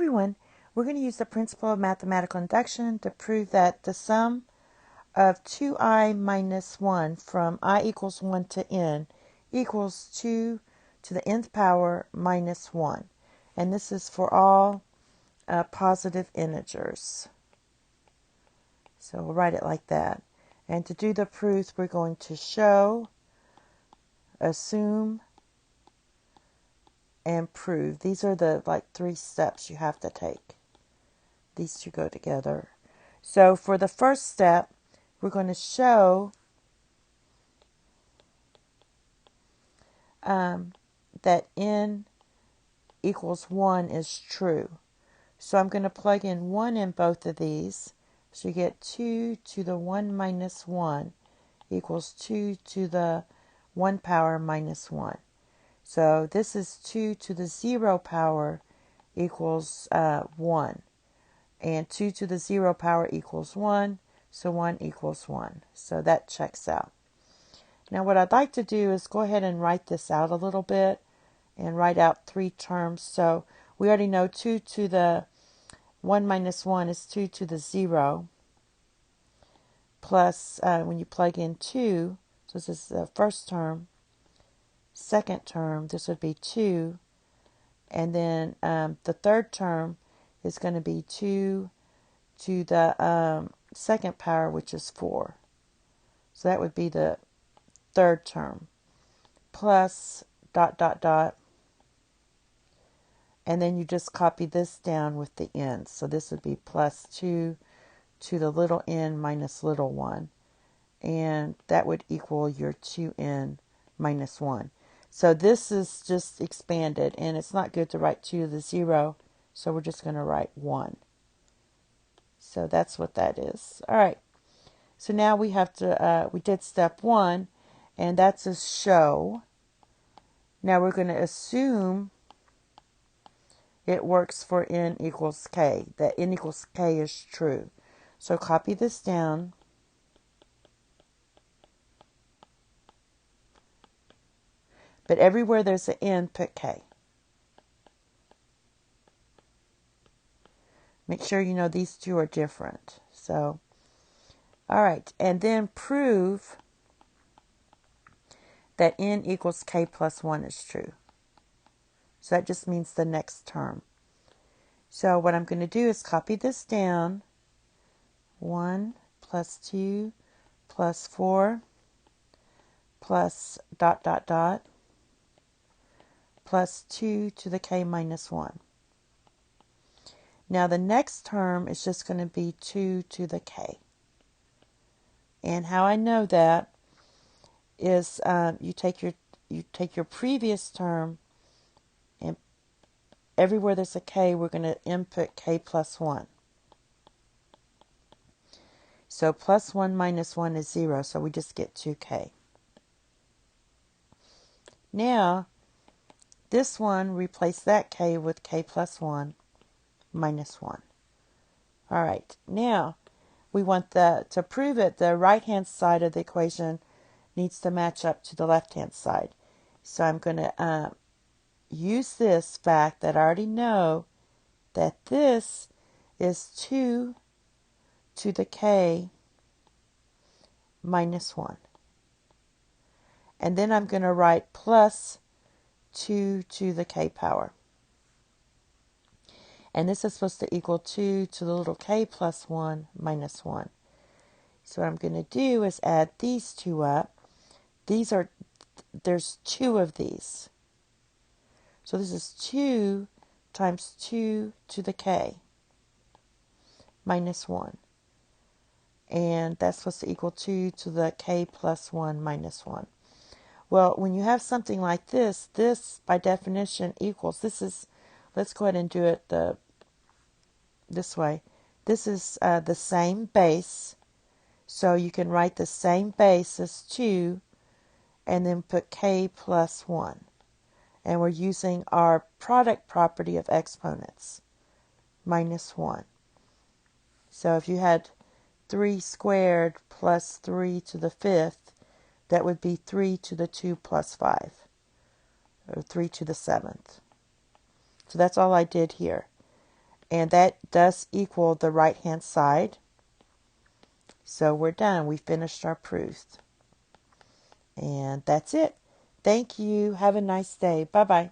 everyone, we're going to use the principle of mathematical induction to prove that the sum of 2i minus 1 from I equals 1 to n equals 2 to the nth power minus 1. And this is for all positive integers. So we'll write it like that. And to do the proof, we're going to show, assume, and prove. These are the three steps you have to take. These two go together. So for the first step, we're going to show that n equals 1 is true. So I'm going to plug in 1 in both of these. So you get 2 to the 1 minus 1 equals 2 to the 1 power minus 1. So this is 2 to the 0 power equals 1. And 2 to the 0 power equals 1. So 1 equals 1. So that checks out. Now what I'd like to do is go ahead and write this out a little bit and write out three terms. So we already know 2 to the 1 minus 1 is 2 to the 0 plus when you plug in 2, so this is the first term, second term, this would be 2, and then the third term is going to be 2 to the second power, which is 4. So that would be the third term, plus dot dot dot, and then you just copy this down with the n. So this would be plus 2 to the little n minus little 1, and that would equal your 2n minus 1. So this is just expanded, and it's not good to write 2 to the 0, so we're just going to write 1. So that's what that is. All right. So now we have to, we did step 1, and that's a show. Now we're going to assume it works for n equals k, that n equals k is true. So copy this down. But everywhere there's an n, put k. Make sure you know these two are different. So, all right. And then prove that n equals k plus 1 is true. So that just means the next term. So what I'm going to do is copy this down. 1 plus 2 plus 4 plus dot dot dot plus 2 to the k minus 1. Now the next term is just going to be 2 to the k. And how I know that is you take your previous term, and everywhere there's a k, we're going to input k plus 1. So plus 1 minus 1 is 0, so we just get 2k. Now, this one, replace that k with k plus 1 minus 1. All right, now we want to prove it, the right-hand side of the equation needs to match up to the left-hand side. So I'm going to use this fact that I already know that this is 2 to the k minus 1. And then I'm going to write plus 2 to the k power. And this is supposed to equal 2 to the little k plus 1 minus 1. So what I'm going to do is add these two up. There's 2 of these. So this is 2 times 2 to the k minus 1. And that's supposed to equal 2 to the k plus 1 minus 1. Well, when you have something like this, this by definition equals, let's go ahead and do it this way. This is the same base. So you can write the same base as 2 and then put k plus 1. And we're using our product property of exponents, minus 1. So if you had 3 squared plus 3 to the 5th, that would be 3 to the 2 plus 5, or 3 to the 7th. So that's all I did here. And that does equal the right-hand side. So we're done. We finished our proofs. And that's it. Thank you. Have a nice day. Bye-bye.